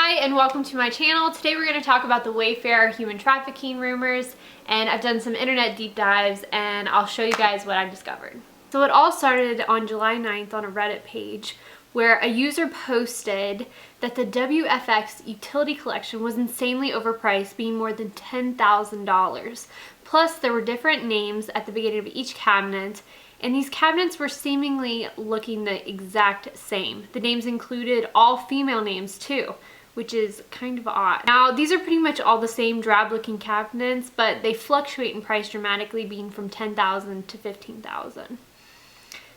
Hi and welcome to my channel. Today we're going to talk about the Wayfair Human Trafficking Rumors, and I've done some internet deep dives and I'll show you guys what I've discovered. So it all started on July 9th on a Reddit page where a user posted that the WFX utility collection was insanely overpriced, being more than $10,000. Plus there were different names at the beginning of each cabinet, and these cabinets were seemingly looking the exact same. The names included all female names too, which is kind of odd. Now, these are pretty much all the same drab looking cabinets, but they fluctuate in price dramatically, being from $10,000 to $15,000.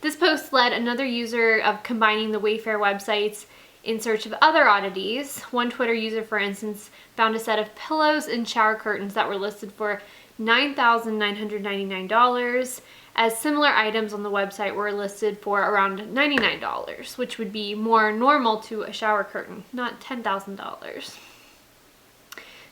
This post led another user of combining the Wayfair websites in search of other oddities. One Twitter user, for instance, found a set of pillows and shower curtains that were listed for $9,999, as similar items on the website were listed for around $99, which would be more normal to a shower curtain, not $10,000.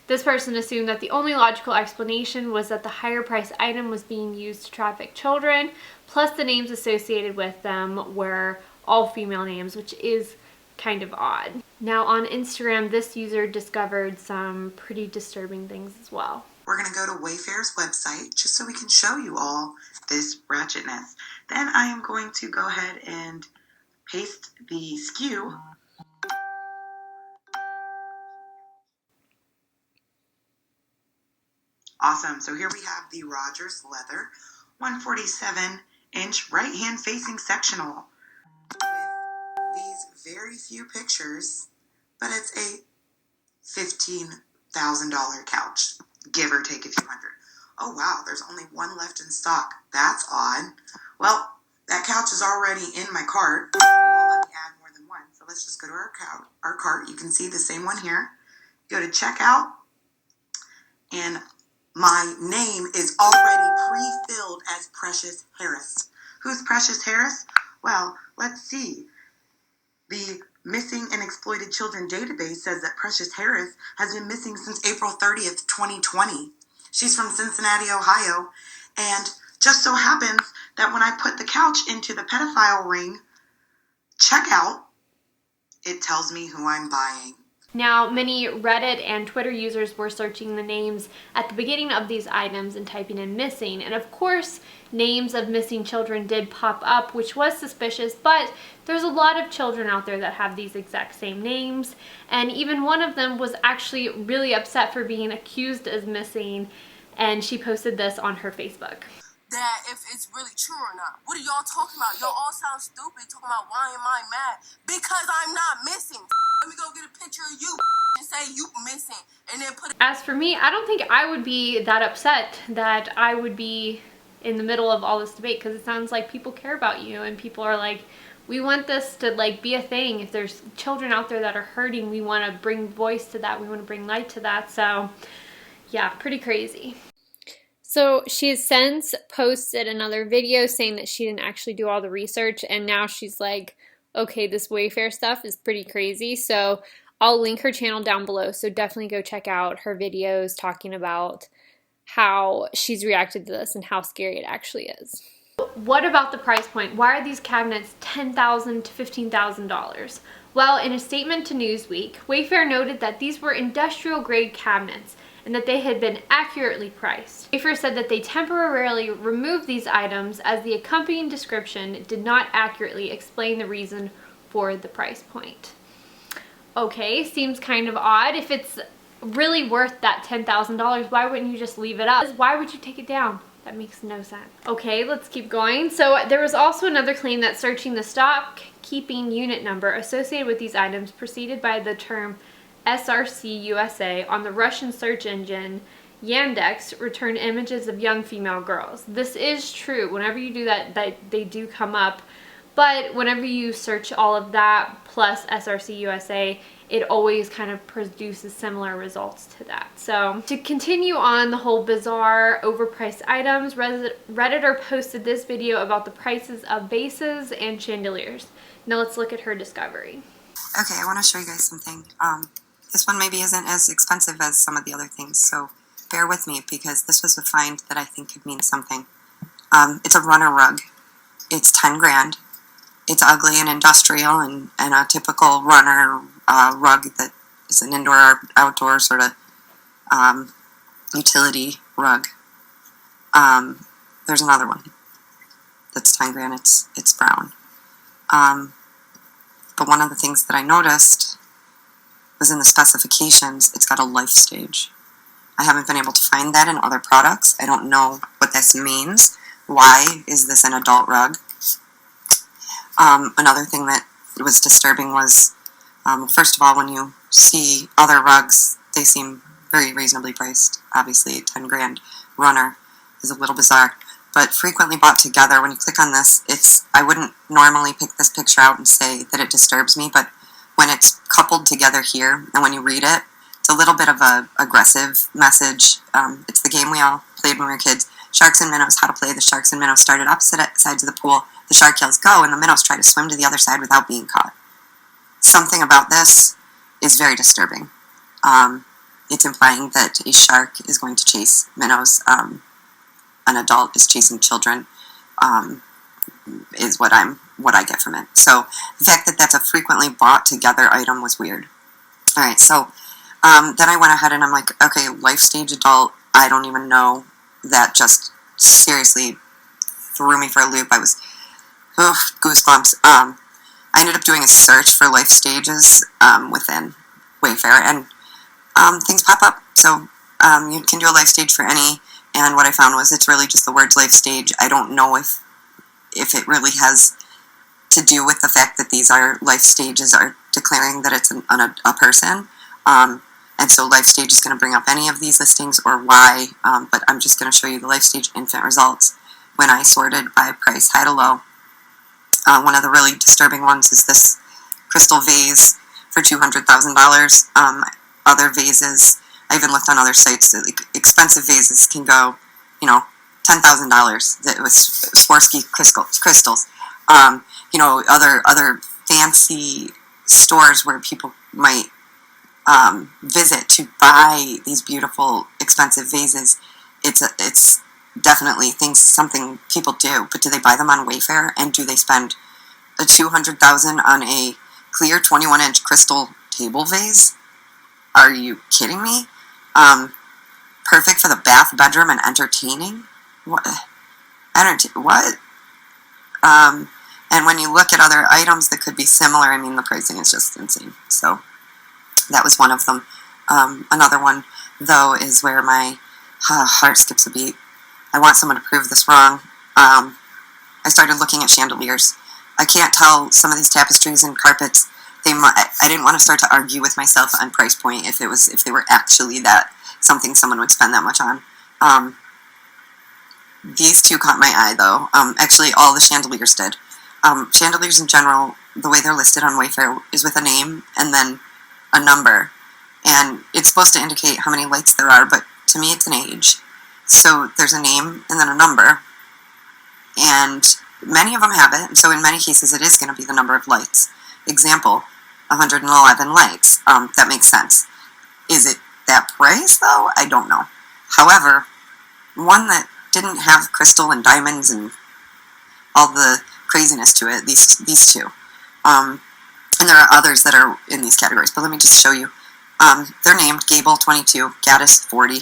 This person assumed that the only logical explanation was that the higher price item was being used to traffic children, plus the names associated with them were all female names, which is kind of odd. Now on Instagram, this user discovered some pretty disturbing things as well. We're going to go to Wayfair's website just so we can show you all this ratchetness. Then I am going to go ahead and paste the SKU. Awesome. So here we have the Rogers Leather 147-inch right-hand facing sectional with these very few pictures, but it's a $15,000 couch, give or take a few hundred. Oh wow, there's only one left in stock. That's odd. Well, that couch is already in my cart. It won't let me add more than one. So let's just go to our cart. You can see the same one here. Go to checkout, and my name is already pre-filled as Precious Harris. Who's Precious Harris? Well, let's see. The Missing and Exploited Children database says that Precious Harris has been missing since April 30th, 2020. She's from Cincinnati, Ohio, and just so happens that when I put the couch into the pedophile ring checkout, it tells me who I'm buying. Now, many Reddit and Twitter users were searching the names at the beginning of these items and typing in missing. And of course, names of missing children did pop up, which was suspicious, but there's a lot of children out there that have these exact same names. And even one of them was actually really upset for being accused as missing, and she posted this on her Facebook. That if it's really true or not. What are y'all talking about? Y'all all sound stupid talking about why am I mad? Because I'm not missing. Let me go get a picture of you and say you missing and then put it. As for me, I don't think I would be that upset that I would be in the middle of all this debate, because it sounds like people care about you and people are like, we want this to like be a thing. If there's children out there that are hurting, we want to bring voice to that. We want to bring light to that. So yeah, pretty crazy. So she has since posted another video saying that she didn't actually do all the research, and now she's like, okay, this Wayfair stuff is pretty crazy. So I'll link her channel down below, so definitely go check out her videos talking about how she's reacted to this and how scary it actually is. What about the price point? Why are these cabinets $10,000 to $15,000? Well, in a statement to Newsweek, Wayfair noted that these were industrial grade cabinets and that they had been accurately priced. Wayfair said that they temporarily removed these items as the accompanying description did not accurately explain the reason for the price point. Okay, seems kind of odd. If it's really worth that $10,000, why wouldn't you just leave it up? Why would you take it down? That makes no sense. Okay, let's keep going. So there was also another claim that searching the stock keeping unit number associated with these items preceded by the term SRC USA on the Russian search engine Yandex returned images of young female girls. This is true. Whenever you do that, they do come up. But whenever you search all of that plus SRC USA, it always kind of produces similar results to that. So to continue on the whole bizarre overpriced items, Redditor posted this video about the prices of vases and chandeliers. Now let's look at her discovery. Okay, I want to show you guys something. This one maybe isn't as expensive as some of the other things, so bear with me because this was a find that I think could mean something. It's a runner rug. It's 10 grand. It's ugly and industrial and a typical runner rug that It's an indoor-outdoor sort of utility rug. There's another one that's 10 grand. It's brown. But one of the things that I noticed was in the specifications, it's got a life stage. I haven't been able to find that in other products. I don't know what this means. Why is this an adult rug? Another thing that was disturbing was, first of all, when you see other rugs, they seem very reasonably priced. Obviously, a 10 grand runner is a little bizarre. But frequently bought together, when you click on this, I wouldn't normally pick this picture out and say that it disturbs me, but when it's coupled together here, and when you read it, it's a little bit of a aggressive message. It's the game we all played when we were kids. Sharks and minnows, how to play. The sharks and minnows started opposite sides of the pool. The shark yells, go, and the minnows try to swim to the other side without being caught. Something about this is very disturbing. It's implying that a shark is going to chase minnows. An adult is chasing children, is what I get from it. So the fact that that's a frequently bought together item was weird. All right, so then I went ahead and I'm like, okay, life stage adult, I don't even know. That just seriously threw me for a loop. I was, goosebumps. I ended up doing a search for life stages within Wayfair, and things pop up. So you can do a life stage for any, and what I found was it's really just the words life stage. I don't know if it really has to do with the fact that these are life stages are declaring that it's a person. And so life stage is going to bring up any of these listings or why, but I'm just going to show you the life stage infant results when I sorted by price high to low. One of the really disturbing ones is this crystal vase for $200,000. Other vases, I even looked on other sites, that expensive vases can go, $10,000. That was Swarovski crystals. Other fancy stores where people might visit to buy these beautiful, expensive vases. It's definitely something people do, but do they buy them on Wayfair, and do they spend a $200,000 on a clear 21-inch crystal table vase? Are you kidding me? Perfect for the bath, bedroom, and entertaining. What? What? And when you look at other items that could be similar, I mean, the pricing is just insane. So that was one of them. Another one, though, is where my heart skips a beat. I want someone to prove this wrong. I started looking at chandeliers. I can't tell some of these tapestries and carpets. I didn't want to start to argue with myself on price point if they were actually something someone would spend that much on. These two caught my eye, though. Actually, all the chandeliers did. Chandeliers in general, the way they're listed on Wayfair is with a name and then a number. And it's supposed to indicate how many lights there are, but to me it's an age. So there's a name and then a number. And many of them have it, so in many cases it is going to be the number of lights. Example, 111 lights. That makes sense. Is it that price, though? I don't know. However, one that didn't have crystal and diamonds and all the craziness to it, these two. And there are others that are in these categories, but let me just show you. They're named Gable 22, Gaddis 40.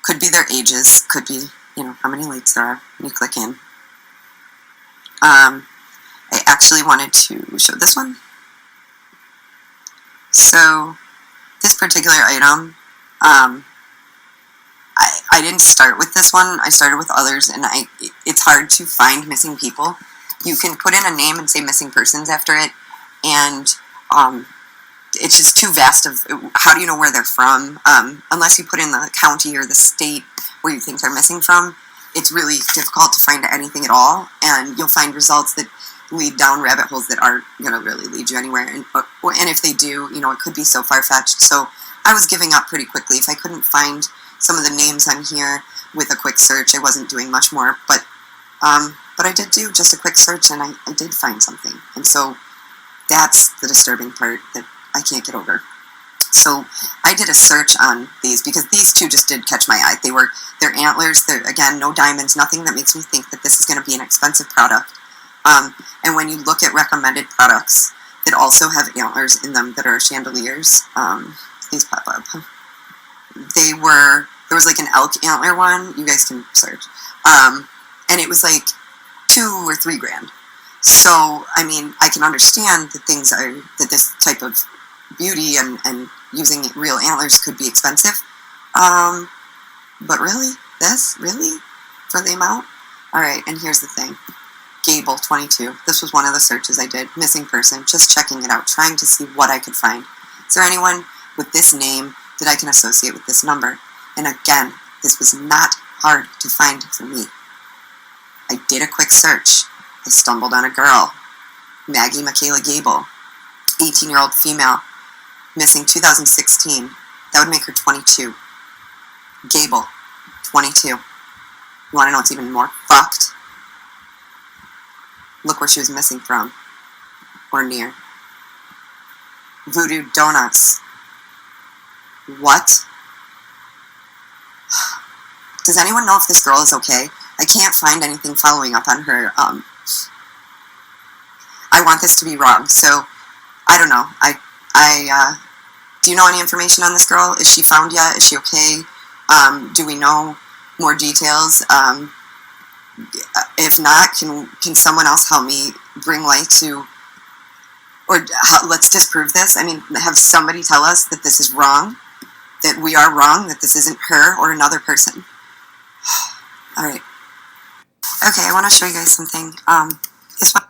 Could be their ages, could be, how many lights there are when you click in. I actually wanted to show this one. So, this particular item, I didn't start with this one. I started with others, and it's hard to find missing people. You can put in a name and say missing persons after it, and it's just too vast of how do you know where they're from? Unless you put in the county or the state where you think they're missing from, it's really difficult to find anything at all, and you'll find results that lead down rabbit holes that aren't going to really lead you anywhere. And if they do, it could be so far-fetched. So I was giving up pretty quickly. If I couldn't find some of the names on here with a quick search, I wasn't doing much more. But I did do just a quick search, and I did find something. And so that's the disturbing part that I can't get over. So I did a search on these because these two just did catch my eye. They're antlers. They're, again, no diamonds, nothing that makes me think that this is going to be an expensive product. And when you look at recommended products that also have antlers in them that are chandeliers. These pop up. There was like an elk antler one, you guys can search. And it was like $2 or $3 grand. So, I mean, I can understand that this type of beauty and using real antlers could be expensive. But really? Really? For the amount? Alright, and here's the thing. Gable, 22. This was one of the searches I did. Missing person. Just checking it out. Trying to see what I could find. Is there anyone with this name that I can associate with this number? And again, this was not hard to find for me. I did a quick search. I stumbled on a girl. Maggie Michaela Gable. 18-year-old female. Missing 2016. That would make her 22. Gable, 22. You want to know what's even more fucked? Look where she was missing from. Or near. Voodoo Donuts. What? Does anyone know if this girl is okay? I can't find anything following up on her. I want this to be wrong, so I don't know. Do you know any information on this girl? Is she found yet? Is she okay? Do we know more details? If not, can someone else help me bring light to, or let's disprove this? I mean, have somebody tell us that this is wrong, that we are wrong, that this isn't her or another person. All right. Okay, I want to show you guys something. This one.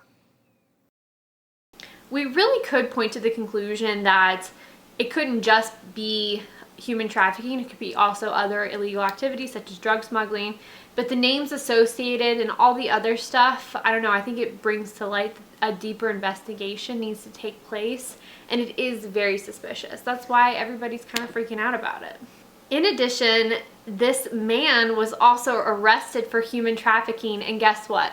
We really could point to the conclusion that it couldn't just be human trafficking, it could be also other illegal activities such as drug smuggling, but the names associated and all the other stuff, I don't know, I think it brings to light a deeper investigation needs to take place, and it is very suspicious. That's why everybody's kind of freaking out about it. In addition, this man was also arrested for human trafficking, and guess what?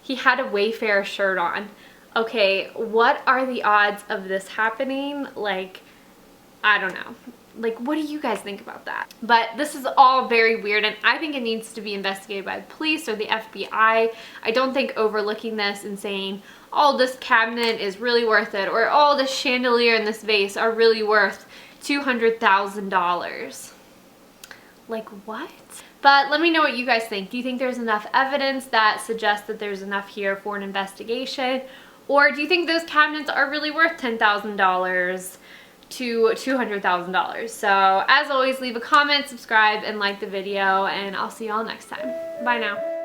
He had a Wayfair shirt on. Okay, what are the odds of this happening? Like, I don't know. Like, what do you guys think about that? But this is all very weird, and I think it needs to be investigated by the police or the FBI. I don't think overlooking this and saying, oh, this cabinet is really worth it, or oh, this chandelier and this vase are really worth $200,000. Like, what? But let me know what you guys think. Do you think there's enough evidence that suggests that there's enough here for an investigation? Or do you think those cabinets are really worth $10,000 to $200,000? So as always, leave a comment, subscribe, and like the video, and I'll see y'all next time. Bye now.